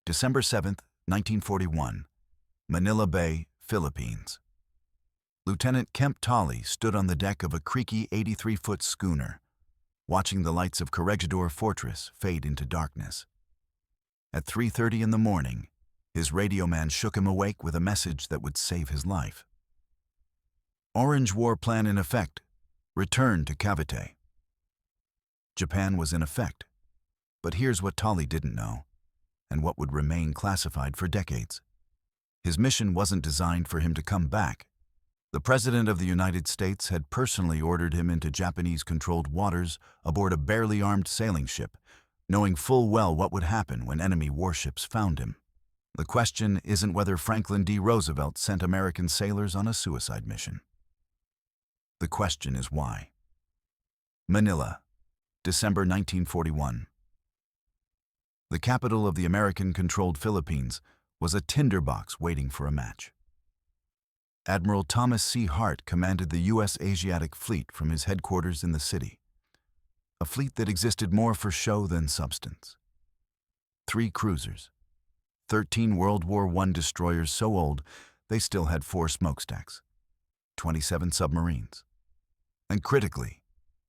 December 7, 1941, Manila Bay, Philippines. Lieutenant Kemp Tolley stood on the deck of a creaky 83-foot schooner, watching the lights of Corregidor Fortress fade into darkness. At 3:30 in the morning, his radio man shook him awake with a message that would save his life. Orange War Plan in effect. Return to Cavite. Japan was in effect. But here's what Tolley didn't know, and what would remain classified for decades. His mission wasn't designed for him to come back. The President of the United States had personally ordered him into Japanese-controlled waters aboard a barely armed sailing ship, knowing full well what would happen when enemy warships found him. The question isn't whether Franklin D. Roosevelt sent American sailors on a suicide mission. The question is why. Manila, December 1941. The capital of the American-controlled Philippines was a tinderbox waiting for a match. Admiral Thomas C. Hart commanded the U.S. Asiatic Fleet from his headquarters in the city, a fleet that existed more for show than substance. 3 cruisers, 13 World War I destroyers so old they still had 4 smokestacks, 27 submarines, and critically,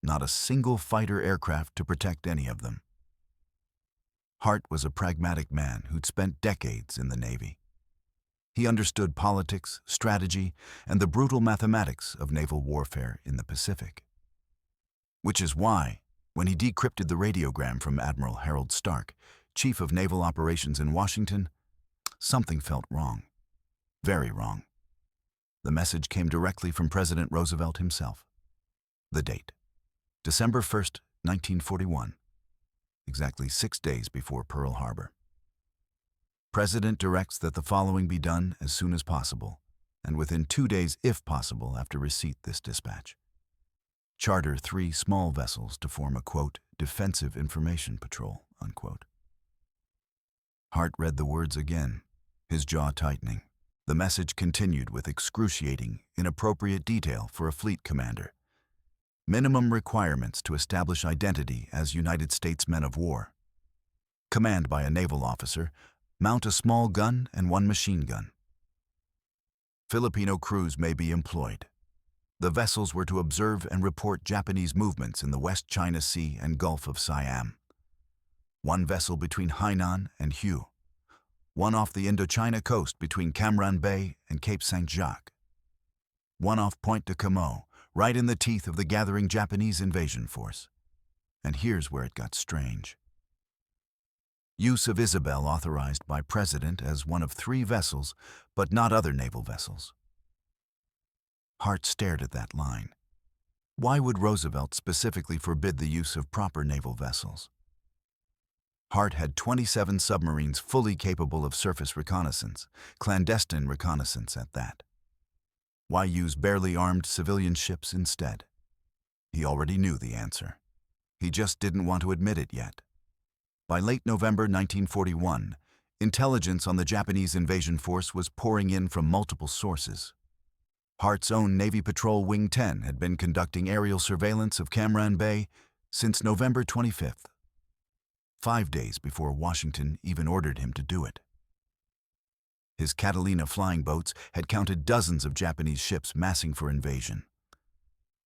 not a single fighter aircraft to protect any of them. Hart was a pragmatic man who'd spent decades in the Navy. He understood politics, strategy, and the brutal mathematics of naval warfare in the Pacific. Which is why, when he decrypted the radiogram from Admiral Harold Stark, Chief of Naval Operations in Washington, something felt wrong. Very wrong. The message came directly from President Roosevelt himself. The date, December 1st, 1941, exactly 6 days before Pearl Harbor. President directs that the following be done as soon as possible, and within 2 days if possible after receipt this dispatch. Charter 3 small vessels to form a, quote, defensive information patrol, unquote. Hart read the words again, his jaw tightening. The message continued with excruciating, inappropriate detail for a fleet commander. Minimum requirements to establish identity as United States men of war. Command by a naval officer, mount a small gun and 1 machine gun. Filipino crews may be employed. The vessels were to observe and report Japanese movements in the West China Sea and Gulf of Siam. 1 vessel between Hainan and Hue. 1 off the Indochina coast between Cam Ranh Bay and Cape St. Jacques. 1 off Point de Camo, right in the teeth of the gathering Japanese invasion force. And here's where it got strange. Use of Isabel authorized by President as one of 3 vessels, but not other naval vessels. Hart stared at that line. Why would Roosevelt specifically forbid the use of proper naval vessels? Hart had 27 submarines fully capable of surface reconnaissance, clandestine reconnaissance at that. Why use barely armed civilian ships instead? He already knew the answer. He just didn't want to admit it yet. By late November 1941, intelligence on the Japanese invasion force was pouring in from multiple sources. Hart's own Navy Patrol Wing 10 had been conducting aerial surveillance of Cam Ranh Bay since November 25th, 5 days before Washington even ordered him to do it. His Catalina flying boats had counted dozens of Japanese ships massing for invasion.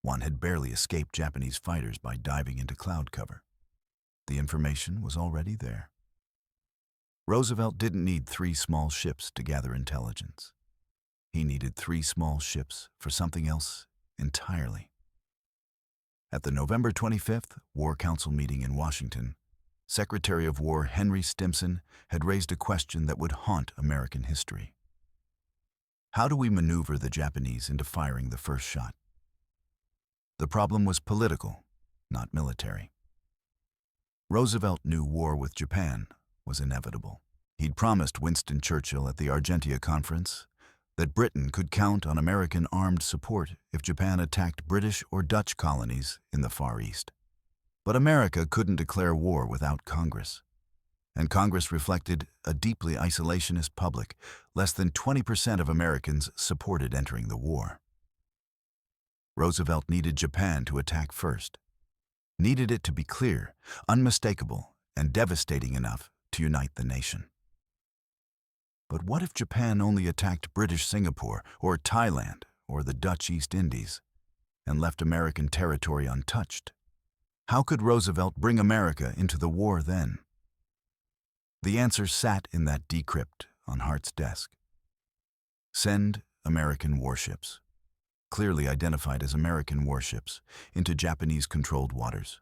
1 had barely escaped Japanese fighters by diving into cloud cover. The information was already there. Roosevelt didn't need 3 small ships to gather intelligence. He needed 3 small ships for something else entirely. At the November 25th War Council meeting in Washington, Secretary of War Henry Stimson had raised a question that would haunt American history. How do we maneuver the Japanese into firing the first shot? The problem was political, not military. Roosevelt knew war with Japan was inevitable. He'd promised Winston Churchill at the Argentia Conference that Britain could count on American armed support if Japan attacked British or Dutch colonies in the Far East. But America couldn't declare war without Congress. And Congress reflected a deeply isolationist public. Less than 20% of Americans supported entering the war. Roosevelt needed Japan to attack first. Needed it to be clear, unmistakable, and devastating enough to unite the nation. But what if Japan only attacked British Singapore or Thailand or the Dutch East Indies and left American territory untouched? How could Roosevelt bring America into the war then? The answer sat in that decrypt on Hart's desk. Send American warships, clearly identified as American warships, into Japanese-controlled waters.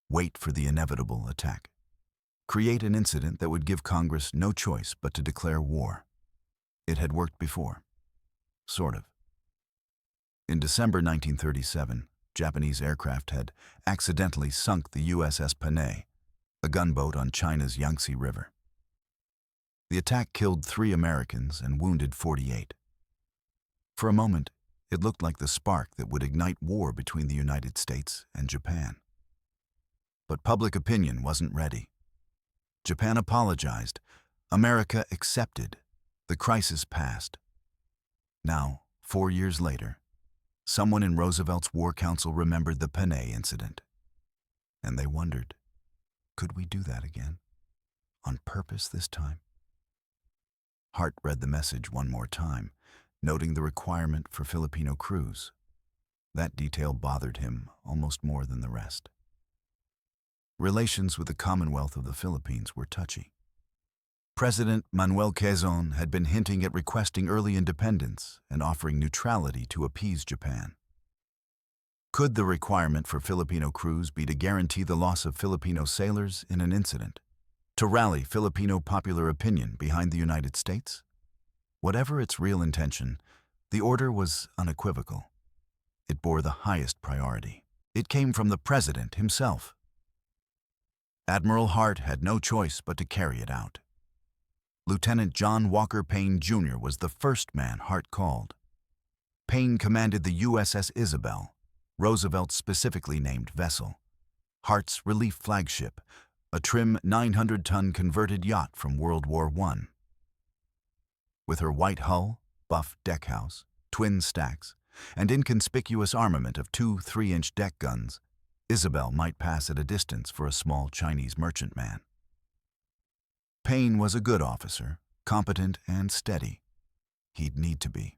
Wait for the inevitable attack. Create an incident that would give Congress no choice but to declare war. It had worked before. Sort of. In December 1937, Japanese aircraft had accidentally sunk the USS Payne, a gunboat on China's Yangtze River. The attack killed 3 Americans and wounded 48. For a moment, it looked like the spark that would ignite war between the United States and Japan. But public opinion wasn't ready. Japan apologized. America accepted. The crisis passed. Now, 4 years later, someone in Roosevelt's War Council remembered the Payne incident. And they wondered, could we do that again? On purpose this time? Hart read the message one more time, noting the requirement for Filipino crews. That detail bothered him almost more than the rest. Relations with the Commonwealth of the Philippines were touchy. President Manuel Quezon had been hinting at requesting early independence and offering neutrality to appease Japan. Could the requirement for Filipino crews be to guarantee the loss of Filipino sailors in an incident? To rally Filipino popular opinion behind the United States? Whatever its real intention, the order was unequivocal. It bore the highest priority. It came from the President himself. Admiral Hart had no choice but to carry it out. Lieutenant John Walker Payne, Jr. was the first man Hart called. Payne commanded the USS Isabel, Roosevelt's specifically named vessel, Hart's relief flagship, a trim 900-ton converted yacht from World War I. With her white hull, buff deckhouse, twin stacks, and inconspicuous armament of 2 3-inch deck guns, Isabel might pass at a distance for a small Chinese merchantman. Payne was a good officer, competent and steady. He'd need to be.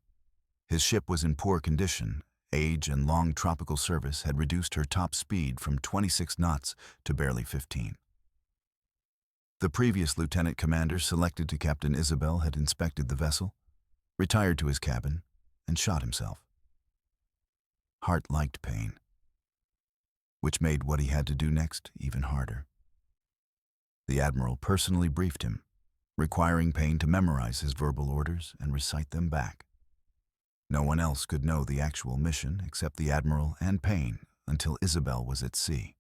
His ship was in poor condition. Age and long tropical service had reduced her top speed from 26 knots to barely 15. The previous lieutenant commander selected to captain Isabel had inspected the vessel, retired to his cabin, and shot himself. Hart liked Payne, which made what he had to do next even harder. The admiral personally briefed him, requiring Payne to memorize his verbal orders and recite them back. No one else could know the actual mission except the admiral and Payne until Isabel was at sea.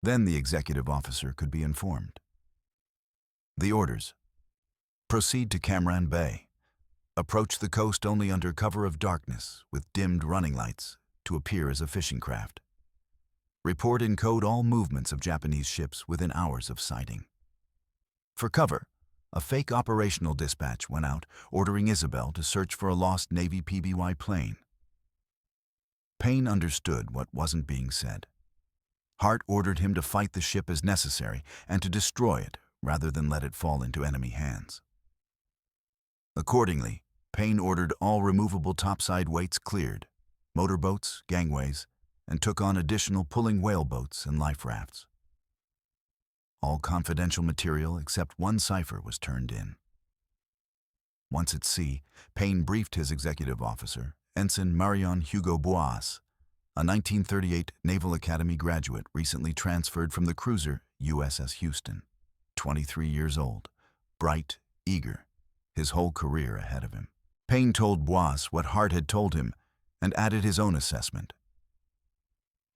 Then the executive officer could be informed. The orders: proceed to Cam Bay. Approach the coast only under cover of darkness with dimmed running lights to appear as a fishing craft. Report in code all movements of Japanese ships within hours of sighting. For cover, a fake operational dispatch went out ordering Isabel to search for a lost Navy PBY plane. Payne understood what wasn't being said. Hart ordered him to fight the ship as necessary and to destroy it rather than let it fall into enemy hands. Accordingly, Payne ordered all removable topside weights cleared, motorboats, gangways, and took on additional pulling whaleboats and life rafts. All confidential material except one cipher was turned in. Once at sea, Payne briefed his executive officer, Ensign Marion Hugo Boas, a 1938 Naval Academy graduate recently transferred from the cruiser USS Houston, 23 years old, bright, eager, his whole career ahead of him. Payne told Boas what Hart had told him and added his own assessment.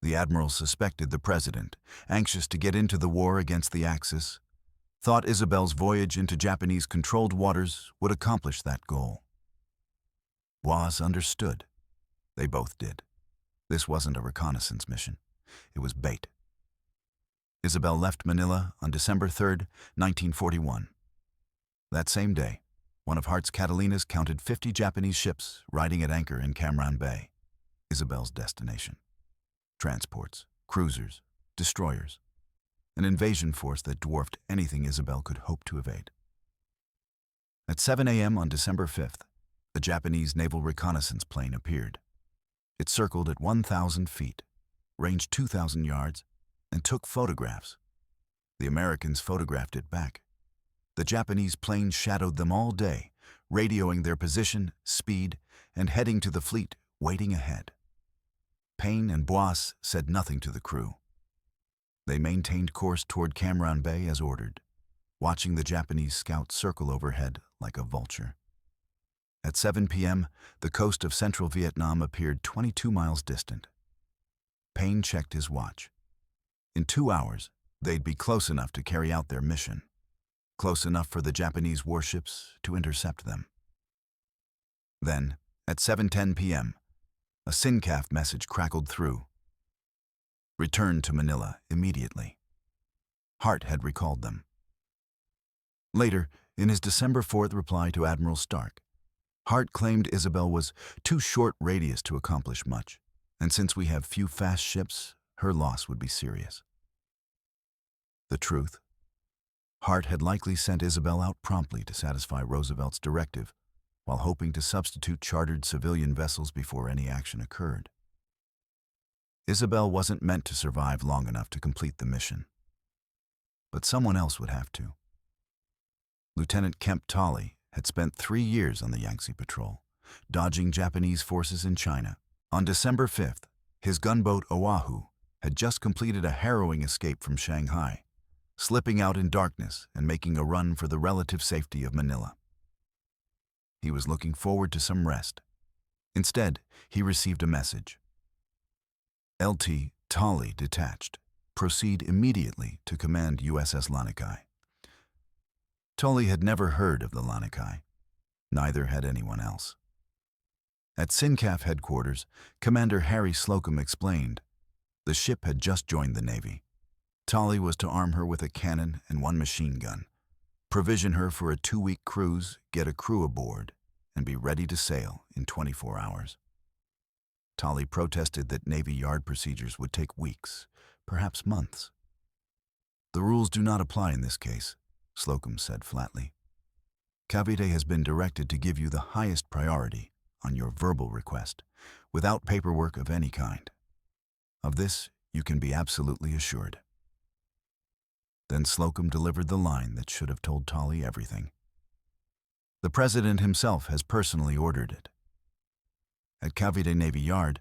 The admiral suspected the president, anxious to get into the war against the Axis, thought Isabel's voyage into Japanese-controlled waters would accomplish that goal. Boas understood. They both did. This wasn't a reconnaissance mission. It was bait. Isabel left Manila on December 3, 1941. That same day, one of Hart's Catalinas counted 50 Japanese ships riding at anchor in Cam Bay, Isabel's destination. Transports, cruisers, destroyers, an invasion force that dwarfed anything Isabel could hope to evade. At 7 a.m. on December 5th, a Japanese naval reconnaissance plane appeared. It circled at 1,000 feet, ranged 2,000 yards, and took photographs. The Americans photographed it back. The Japanese plane shadowed them all day, radioing their position, speed, and heading to the fleet waiting ahead. Payne and Bois said nothing to the crew. They maintained course toward Cam Ranh Bay as ordered, watching the Japanese scout circle overhead like a vulture. At 7 p.m., the coast of central Vietnam appeared 22 miles distant. Payne checked his watch. In 2 hours, they'd be close enough to carry out their mission, close enough for the Japanese warships to intercept them. Then, at 7:10 p.m., a SYNCAF message crackled through. Return to Manila immediately. Hart had recalled them. Later, in his December 4th reply to Admiral Stark, Hart claimed Isabel was too short radius to accomplish much, and since we have few fast ships, her loss would be serious. The truth? Hart had likely sent Isabel out promptly to satisfy Roosevelt's directive, while hoping to substitute chartered civilian vessels before any action occurred. Isabel wasn't meant to survive long enough to complete the mission. But someone else would have to. Lieutenant Kemp Tolley had spent 3 years on the Yangtze Patrol, dodging Japanese forces in China. On December 5th, his gunboat Oahu had just completed a harrowing escape from Shanghai, slipping out in darkness and making a run for the relative safety of Manila. He was looking forward to some rest. Instead, he received a message. Lt. Tolley detached. Proceed immediately to command USS Lanikai. Tolley had never heard of the Lanikai. Neither had anyone else. At SYNCAF headquarters, Commander Harry Slocum explained, the ship had just joined the Navy. Tolley was to arm her with a cannon and 1 machine gun, provision her for a 2-week cruise, get a crew aboard, and be ready to sail in 24 hours. Tolley protested that Navy Yard procedures would take weeks, perhaps months. The rules do not apply in this case, Slocum said flatly. Cavite has been directed to give you the highest priority on your verbal request, without paperwork of any kind. Of this, you can be absolutely assured. Then Slocum delivered the line that should have told Tolley everything. The President himself has personally ordered it. At Cavite Navy Yard,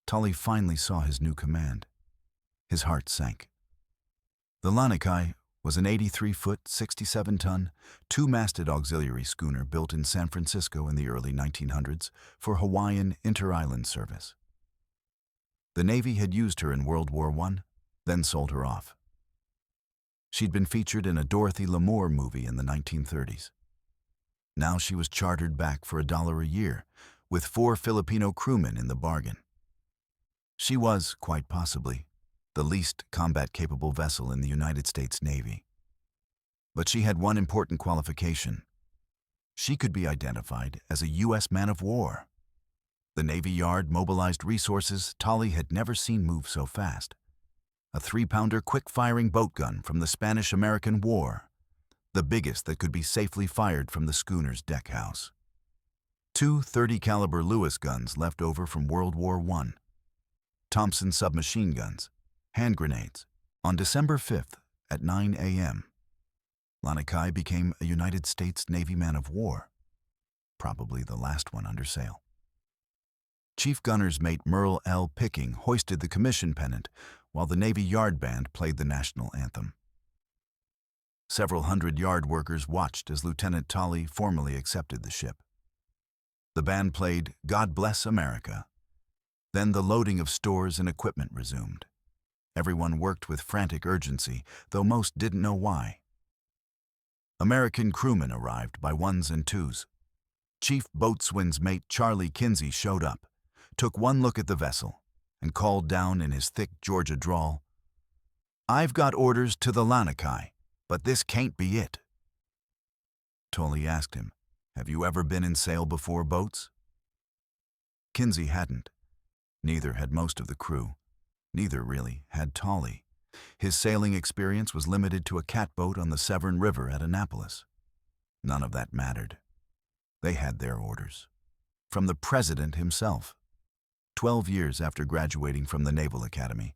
Tolley finally saw his new command. His heart sank. The Lanikai was an 83-foot, 67-ton, 2-masted auxiliary schooner built in San Francisco in the early 1900s for Hawaiian inter-island service. The Navy had used her in World War I, then sold her off. She'd been featured in a Dorothy Lamour movie in the 1930s. Now she was chartered back for $1 a year, with 4 Filipino crewmen in the bargain. She was, quite possibly, the least combat-capable vessel in the United States Navy. But she had one important qualification. She could be identified as a U.S. man of war. The Navy Yard mobilized resources Tolley had never seen move so fast. A 3-pounder quick-firing boat gun from the Spanish-American War, the biggest that could be safely fired from the schooner's deckhouse. 2 .30-caliber Lewis guns left over from World War I. Thompson submachine guns, hand grenades. On December 5th at 9 a.m., Lanikai became a United States Navy man of war, probably the last one under sail. Chief Gunner's Mate Merle L. Picking hoisted the commission pennant while the Navy Yard Band played the national anthem. Several hundred yard workers watched as Lieutenant Tolley formally accepted the ship. The band played God Bless America. Then the loading of stores and equipment resumed. Everyone worked with frantic urgency, though most didn't know why. American crewmen arrived by 1s and 2s. Chief Boatswain's Mate Charlie Kinsey showed up, took one look at the vessel, and called down in his thick Georgia drawl, "I've got orders to the Lanikai, but this can't be it." Tolley asked him, "Have you ever been in sail before, Boats?" Kinsey hadn't. Neither had most of the crew. Neither, really, had Tolley. His sailing experience was limited to a catboat on the Severn River at Annapolis. None of that mattered. They had their orders. From the President himself. 12 years after graduating from the Naval Academy,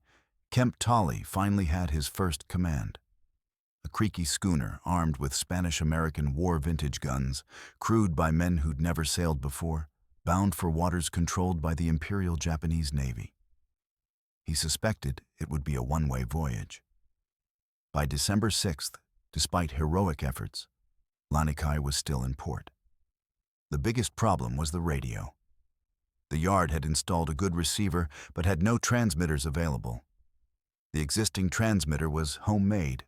Kemp Tolley finally had his first command. A creaky schooner armed with Spanish-American war vintage guns, crewed by men who'd never sailed before, bound for waters controlled by the Imperial Japanese Navy. He suspected it would be a one-way voyage. By December 6th, despite heroic efforts, Lanikai was still in port. The biggest problem was the radio. The yard had installed a good receiver but had no transmitters available. The existing transmitter was homemade,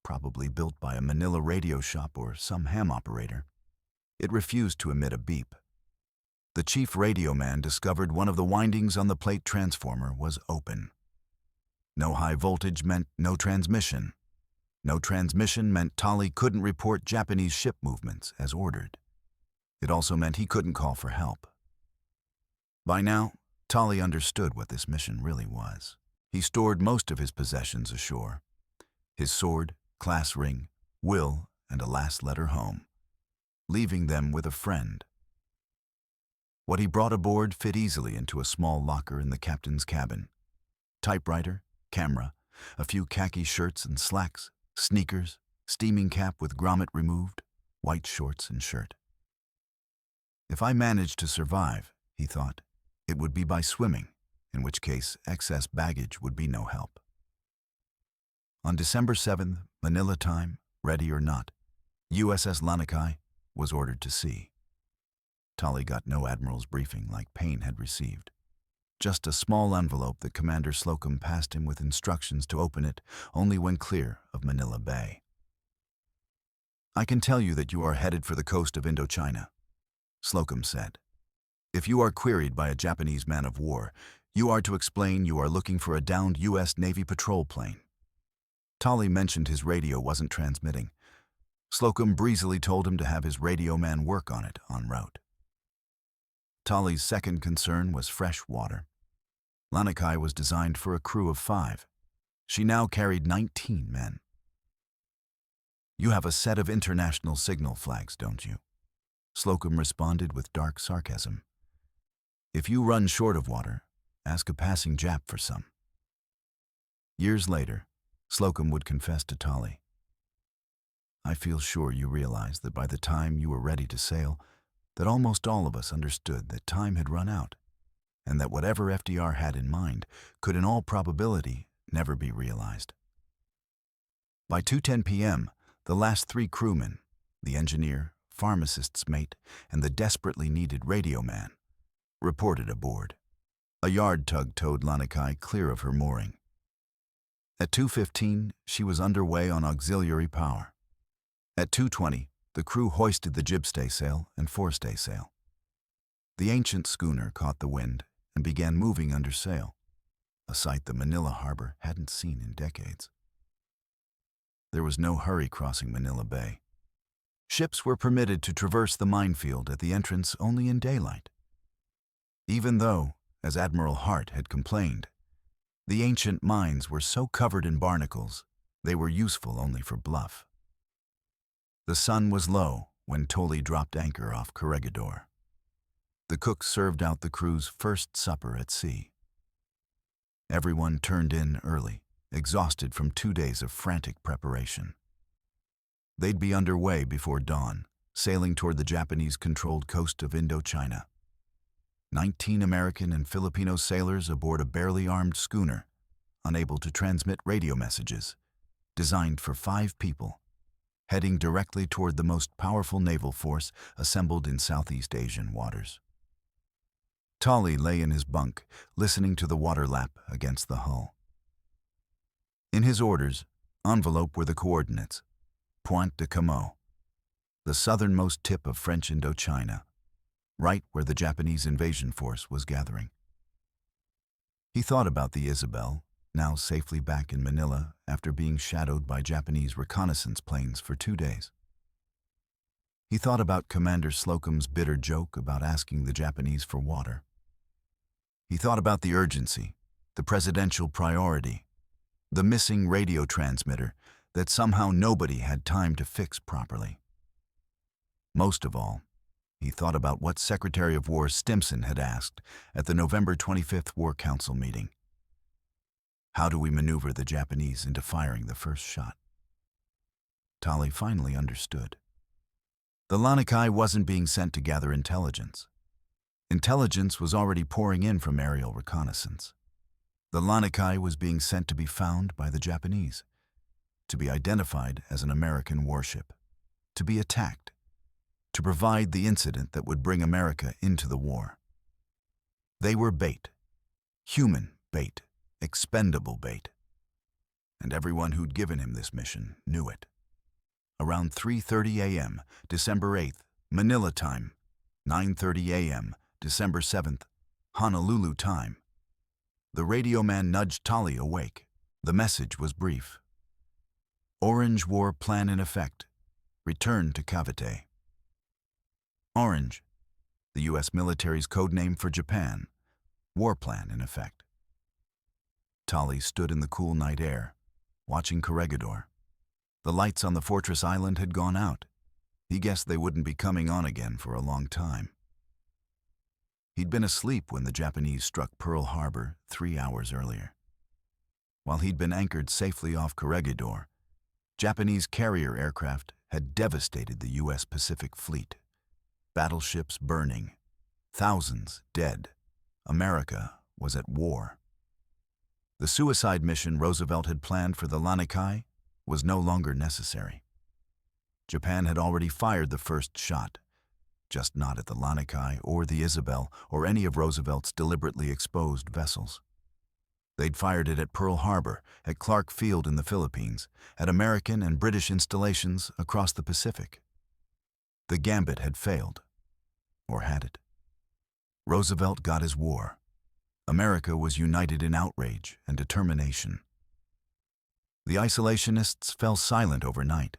probably built by a Manila radio shop or some ham operator. It refused to emit a beep. The chief radio man discovered one of the windings on the plate transformer was open. No high voltage meant no transmission. No transmission meant Tolley couldn't report Japanese ship movements as ordered. It also meant he couldn't call for help. By now, Tolley understood what this mission really was. He stored most of his possessions ashore. His sword, class ring, will, and a last letter home, leaving them with a friend. What he brought aboard fit easily into a small locker in the captain's cabin. Typewriter, camera, a few khaki shirts and slacks, sneakers, steaming cap with grommet removed, white shorts and shirt. If I managed to survive, he thought, it would be by swimming, in which case excess baggage would be no help. On December 7th, Manila time, ready or not, USS Lanikai was ordered to sea. Tolley got no admiral's briefing like Payne had received. Just a small envelope that Commander Slocum passed him with instructions to open it only when clear of Manila Bay. "I can tell you that you are headed for the coast of Indochina," Slocum said. "If you are queried by a Japanese man of war, you are to explain you are looking for a downed U.S. Navy patrol plane." Tolley mentioned his radio wasn't transmitting. Slocum breezily told him to have his radio man work on it en route. Tolley's second concern was fresh water. Lanikai was designed for a crew of 5. She now carried 19 men. "You have a set of international signal flags, don't you?" Slocum responded with dark sarcasm. "If you run short of water, ask a passing Jap for some." Years later, Slocum would confess to Tolley, "I feel sure you realize that by the time you were ready to sail, that almost all of us understood that time had run out, and that whatever FDR had in mind could in all probability never be realized." By 2:10 p.m., the last 3 crewmen, the engineer, pharmacist's mate, and the desperately needed radio man, reported aboard. A yard tug towed Lanikai clear of her mooring. At 2:15, she was underway on auxiliary power. At 2:20, the crew hoisted the jibstaysail and forestaysail. The ancient schooner caught the wind and began moving under sail, a sight the Manila harbor hadn't seen in decades. There was no hurry crossing Manila Bay. Ships were permitted to traverse the minefield at the entrance only in daylight. Even though, as Admiral Hart had complained, the ancient mines were so covered in barnacles, they were useful only for bluff. The sun was low when Tolley dropped anchor off Corregidor. The cook served out the crew's first supper at sea. Everyone turned in early, exhausted from 2 days of frantic preparation. They'd be underway before dawn, sailing toward the Japanese-controlled coast of Indochina. 19 American and Filipino sailors aboard a barely armed schooner, unable to transmit radio messages, designed for 5 people, heading directly toward the most powerful naval force assembled in Southeast Asian waters. Tolley lay in his bunk, listening to the water lap against the hull. In his orders, envelope were the coordinates, Pointe de Camo, the southernmost tip of French Indochina, right where the Japanese invasion force was gathering. He thought about the Isabel, now safely back in Manila after being shadowed by Japanese reconnaissance planes for 2 days. He thought about Commander Slocum's bitter joke about asking the Japanese for water. He thought about the urgency, the presidential priority, the missing radio transmitter that somehow nobody had time to fix properly. Most of all, he thought about what Secretary of War Stimson had asked at the November 25th War Council meeting. How do we maneuver the Japanese into firing the first shot? Tolley finally understood. The Lanikai wasn't being sent to gather intelligence. Intelligence was already pouring in from aerial reconnaissance. The Lanikai was being sent to be found by the Japanese, to be identified as an American warship, to be attacked, to provide the incident that would bring America into the war. They were bait, human bait, expendable bait. And everyone who'd given him this mission knew it. Around 3:30 a.m., December 8th, Manila time, 9:30 a.m., December 7th, Honolulu time, the radio man nudged Tolley awake. The message was brief. Orange War Plan in effect. Return to Cavite. Orange, the U.S. military's code name for Japan. War plan in effect. Tolley stood in the cool night air, watching Corregidor. The lights on the fortress island had gone out. He guessed they wouldn't be coming on again for a long time. He'd been asleep when the Japanese struck Pearl Harbor 3 hours earlier. While he'd been anchored safely off Corregidor, Japanese carrier aircraft had devastated the U.S. Pacific Fleet. Battleships burning, thousands dead. America was at war. The suicide mission Roosevelt had planned for the Lanikai was no longer necessary. Japan had already fired the first shot, just not at the Lanikai or the Isabel or any of Roosevelt's deliberately exposed vessels. They'd fired it at Pearl Harbor, at Clark Field in the Philippines, at American and British installations across the Pacific. The gambit had failed. Or had it? Roosevelt got his war. America was united in outrage and determination. The isolationists fell silent overnight.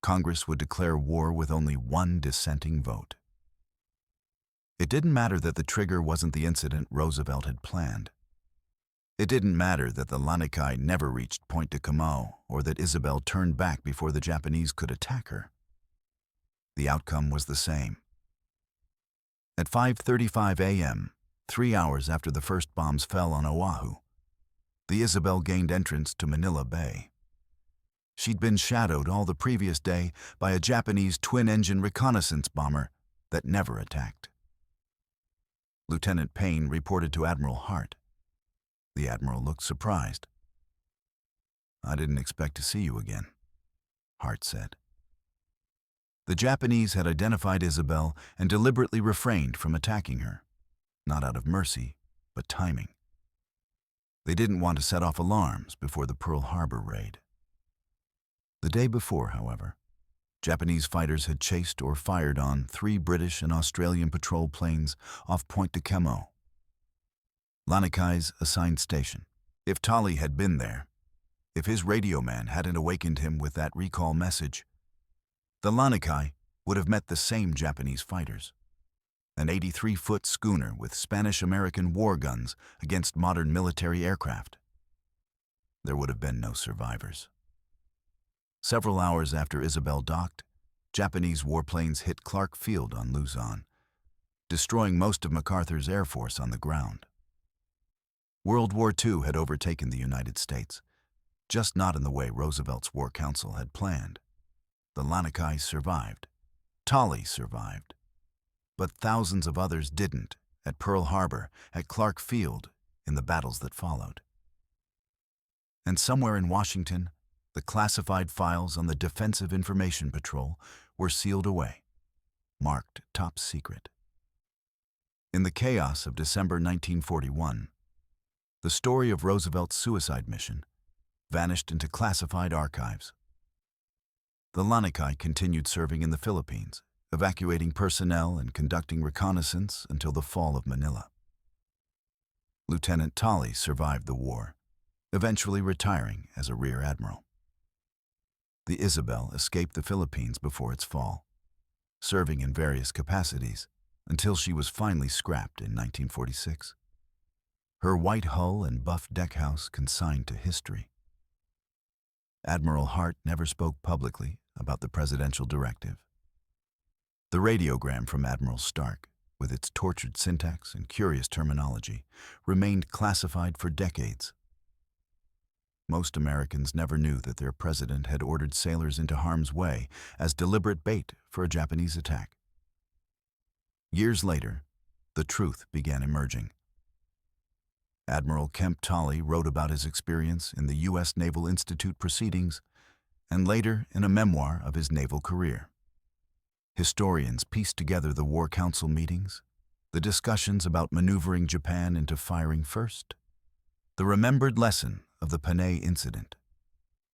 Congress would declare war with only one dissenting vote. It didn't matter that the trigger wasn't the incident Roosevelt had planned. It didn't matter that the Lanikai never reached Point de Camo or that Isabel turned back before the Japanese could attack her. The outcome was the same. At 5:35 a.m., 3 hours after the first bombs fell on Oahu, the Isabel gained entrance to Manila Bay. She'd been shadowed all the previous day by a Japanese twin-engine reconnaissance bomber that never attacked. Lieutenant Payne reported to Admiral Hart. The Admiral looked surprised. "I didn't expect to see you again," Hart said. The Japanese had identified Isabel and deliberately refrained from attacking her, not out of mercy, but timing. They didn't want to set off alarms before the Pearl Harbor raid. The day before, however, Japanese fighters had chased or fired on 3 British and Australian patrol planes off Point de Camo, Lanikai's assigned station. If Tolley had been there, if his radio man hadn't awakened him with that recall message, the Lanikai would have met the same Japanese fighters, an 83-foot schooner with Spanish-American war guns against modern military aircraft. There would have been no survivors. Several hours after Isabel docked, Japanese warplanes hit Clark Field on Luzon, destroying most of MacArthur's air force on the ground. World War II had overtaken the United States, just not in the way Roosevelt's War Council had planned. The Lanikai survived. Tolley survived. But thousands of others didn't, at Pearl Harbor, at Clark Field, in the battles that followed. And somewhere in Washington, the classified files on the Defensive Information Patrol were sealed away, marked top secret. In the chaos of December 1941, the story of Roosevelt's suicide mission vanished into classified archives. The Lanikai continued serving in the Philippines, evacuating personnel and conducting reconnaissance until the fall of Manila. Lieutenant Tolley survived the war, eventually retiring as a rear admiral. The Isabel escaped the Philippines before its fall, serving in various capacities until she was finally scrapped in 1946. Her white hull and buff deckhouse consigned to history. Admiral Hart never spoke publicly about the presidential directive. The radiogram from Admiral Stark, with its tortured syntax and curious terminology, remained classified for decades. Most Americans never knew that their president had ordered sailors into harm's way as deliberate bait for a Japanese attack. Years later, the truth began emerging. Admiral Kemp Tolley wrote about his experience in the U.S. Naval Institute proceedings and later in a memoir of his naval career. Historians pieced together the War Council meetings, the discussions about maneuvering Japan into firing first, the remembered lesson of the Payne incident.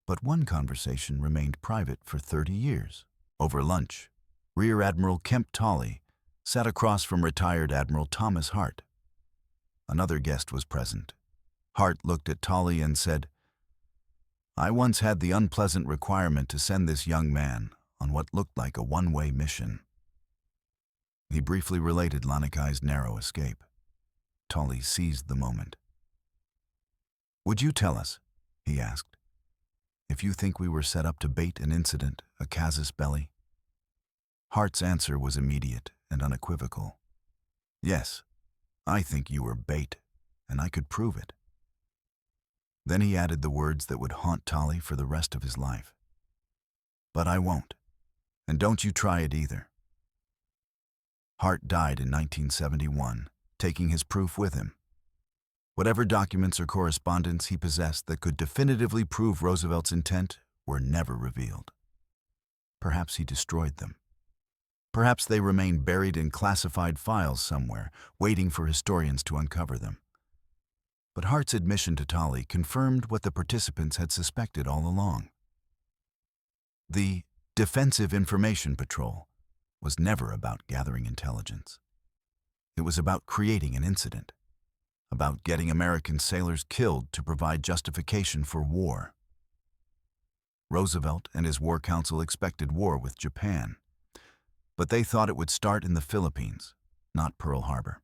But one conversation remained private for 30 years. Over lunch, Rear Admiral Kemp Tolley sat across from retired Admiral Thomas Hart. Another guest was present. Hart looked at Tolley and said, "I once had the unpleasant requirement to send this young man on what looked like a one-way mission." He briefly related Lanikai's narrow escape. Tolley seized the moment. "Would you tell us," he asked, "if you think we were set up to bait an incident, a casus belli?" Hart's answer was immediate and unequivocal. "Yes, I think you were bait, and I could prove it." Then he added the words that would haunt Tolley for the rest of his life. "But I won't, and don't you try it either." Hart died in 1971, taking his proof with him. Whatever documents or correspondence he possessed that could definitively prove Roosevelt's intent were never revealed. Perhaps he destroyed them. Perhaps they remain buried in classified files somewhere, waiting for historians to uncover them. But Hart's admission to Tolley confirmed what the participants had suspected all along. The Defensive Information Patrol was never about gathering intelligence. It was about creating an incident, about getting American sailors killed to provide justification for war. Roosevelt and his War Council expected war with Japan, but they thought it would start in the Philippines, not Pearl Harbor.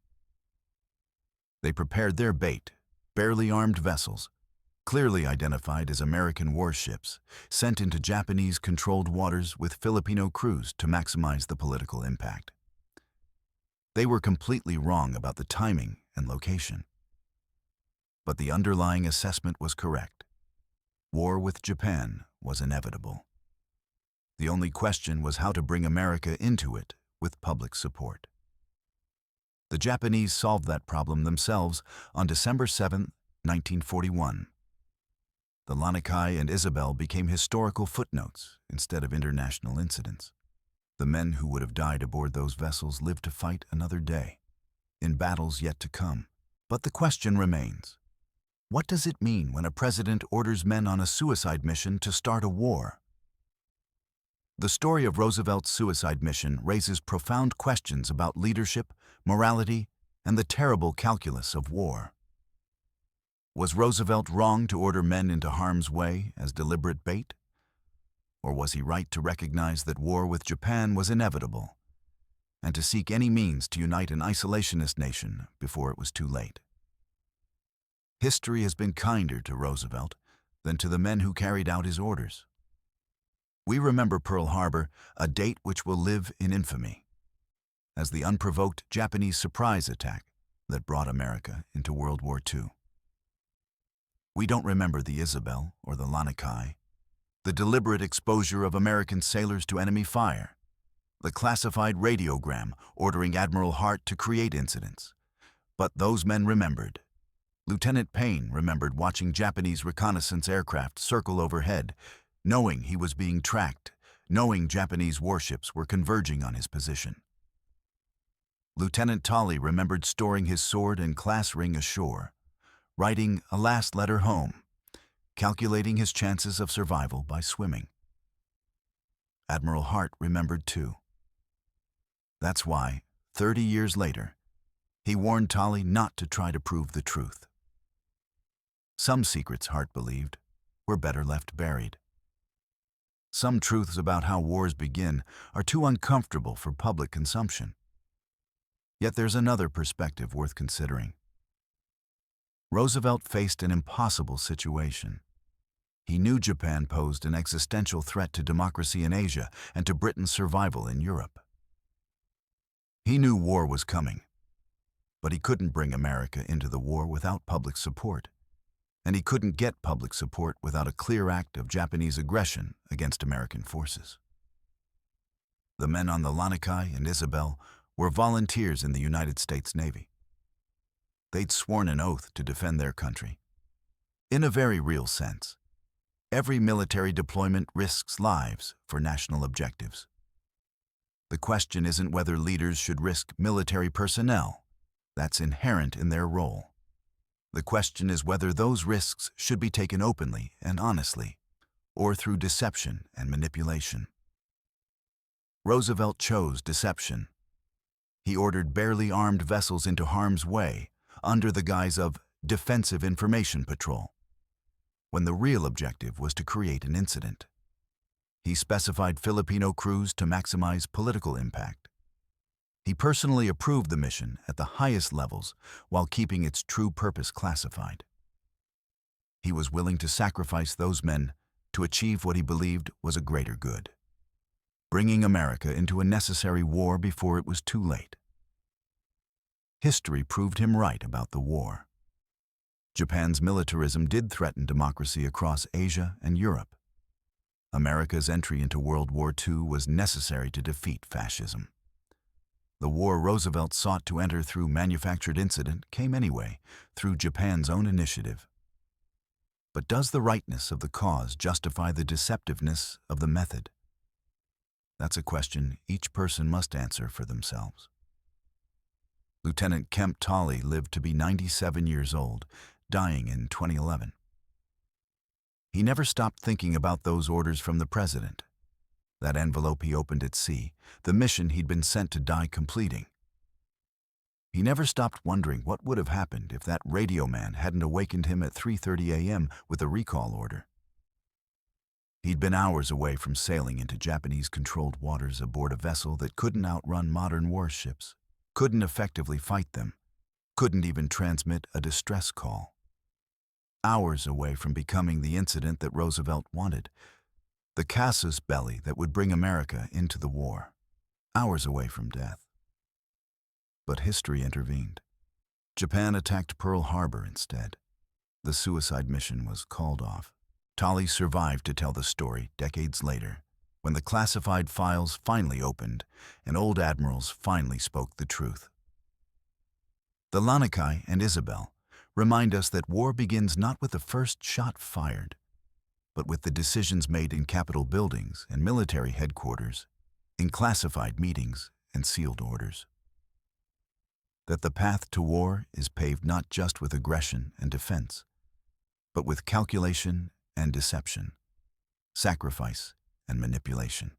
They prepared their bait, barely armed vessels, clearly identified as American warships, sent into Japanese-controlled waters with Filipino crews to maximize the political impact. They were completely wrong about the timing and location. But the underlying assessment was correct. War with Japan was inevitable. The only question was how to bring America into it with public support. The Japanese solved that problem themselves on December 7, 1941. The Lanikai and Isabel became historical footnotes instead of international incidents. The men who would have died aboard those vessels lived to fight another day, in battles yet to come. But the question remains, what does it mean when a president orders men on a suicide mission to start a war? The story of Roosevelt's suicide mission raises profound questions about leadership, morality, and the terrible calculus of war. Was Roosevelt wrong to order men into harm's way as deliberate bait? Or was he right to recognize that war with Japan was inevitable, and to seek any means to unite an isolationist nation before it was too late? History has been kinder to Roosevelt than to the men who carried out his orders. We remember Pearl Harbor, a date which will live in infamy, as the unprovoked Japanese surprise attack that brought America into World War II. We don't remember the Isabel or the Lanikai, the deliberate exposure of American sailors to enemy fire, the classified radiogram ordering Admiral Hart to create incidents. But those men remembered. Lieutenant Payne remembered watching Japanese reconnaissance aircraft circle overhead, knowing he was being tracked, knowing Japanese warships were converging on his position. Lieutenant Tolley remembered storing his sword and class ring ashore, writing a last letter home, calculating his chances of survival by swimming. Admiral Hart remembered too. That's why, 30 years later, he warned Tolley not to try to prove the truth. Some secrets, Hart believed, were better left buried. Some truths about how wars begin are too uncomfortable for public consumption. Yet there's another perspective worth considering. Roosevelt faced an impossible situation. He knew Japan posed an existential threat to democracy in Asia and to Britain's survival in Europe. He knew war was coming, but he couldn't bring America into the war without public support, and he couldn't get public support without a clear act of Japanese aggression against American forces. The men on the Lanikai and Isabel were volunteers in the United States Navy. They'd sworn an oath to defend their country. In a very real sense, every military deployment risks lives for national objectives. The question isn't whether leaders should risk military personnel. That's inherent in their role. The question is whether those risks should be taken openly and honestly, or through deception and manipulation. Roosevelt chose deception. He ordered barely armed vessels into harm's way under the guise of defensive information patrol, when the real objective was to create an incident. He specified Filipino crews to maximize political impact. He personally approved the mission at the highest levels while keeping its true purpose classified. He was willing to sacrifice those men to achieve what he believed was a greater good, bringing America into a necessary war before it was too late. History proved him right about the war. Japan's militarism did threaten democracy across Asia and Europe. America's entry into World War II was necessary to defeat fascism. The war Roosevelt sought to enter through manufactured incident came anyway, through Japan's own initiative. But does the rightness of the cause justify the deceptiveness of the method? That's a question each person must answer for themselves. Lieutenant Kemp Tolley lived to be 97 years old, dying in 2011. He never stopped thinking about those orders from the president, that envelope he opened at sea, the mission he'd been sent to die completing. He never stopped wondering what would have happened if that radio man hadn't awakened him at 3:30 a.m. with a recall order. He'd been hours away from sailing into Japanese-controlled waters aboard a vessel that couldn't outrun modern warships, couldn't effectively fight them, couldn't even transmit a distress call. Hours away from becoming the incident that Roosevelt wanted, the casus belli that would bring America into the war. Hours away from death. But history intervened. Japan attacked Pearl Harbor instead. The suicide mission was called off. Tolley survived to tell the story decades later, when the classified files finally opened and old admirals finally spoke the truth. The Lanikai and Isabel remind us that war begins not with the first shot fired, but with the decisions made in Capitol buildings and military headquarters, in classified meetings and sealed orders. That the path to war is paved not just with aggression and defense, but with calculation and deception, sacrifice and manipulation.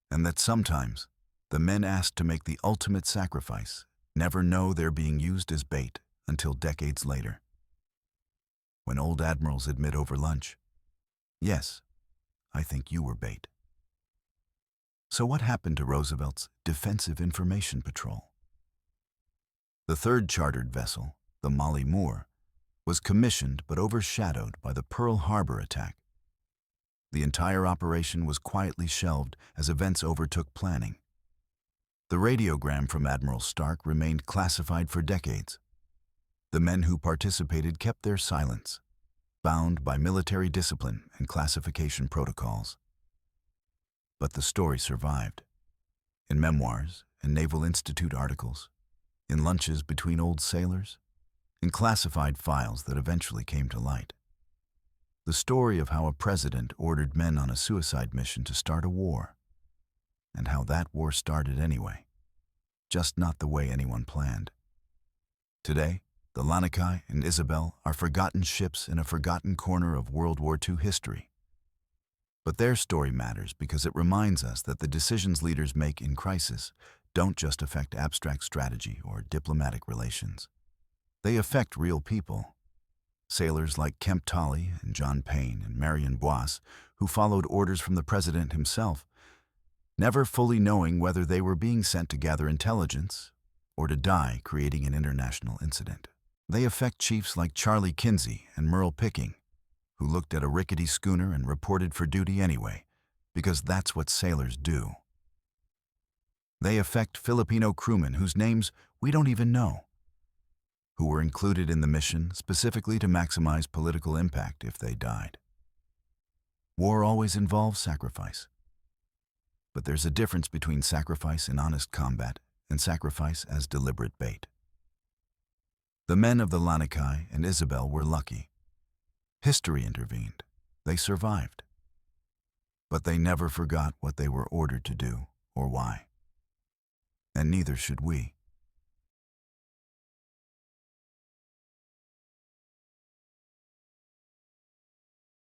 And that sometimes the men asked to make the ultimate sacrifice never know they're being used as bait until decades later. When old admirals admit over lunch, "Yes, I think you were bait." So what happened to Roosevelt's Defensive Information Patrol? The third chartered vessel, the Molly Moore, was commissioned but overshadowed by the Pearl Harbor attack. The entire operation was quietly shelved as events overtook planning. The radiogram from Admiral Stark remained classified for decades. The men who participated kept their silence, bound by military discipline and classification protocols. But the story survived. In memoirs and Naval Institute articles, in lunches between old sailors, in classified files that eventually came to light. The story of how a president ordered men on a suicide mission to start a war, and how that war started anyway, just not the way anyone planned. Today, the Lanikai and Isabel are forgotten ships in a forgotten corner of World War II history. But their story matters because it reminds us that the decisions leaders make in crisis don't just affect abstract strategy or diplomatic relations. They affect real people. Sailors like Kemp Tolley and John Payne and Marion Boisse, who followed orders from the president himself, never fully knowing whether they were being sent to gather intelligence or to die creating an international incident. They affect chiefs like Charlie Kinsey and Merle Picking, who looked at a rickety schooner and reported for duty anyway, because that's what sailors do. They affect Filipino crewmen whose names we don't even know, who were included in the mission specifically to maximize political impact if they died. War always involves sacrifice. But there's a difference between sacrifice in honest combat and sacrifice as deliberate bait. The men of the Lanikai and Isabel were lucky. History intervened. They survived. But they never forgot what they were ordered to do or why. And neither should we.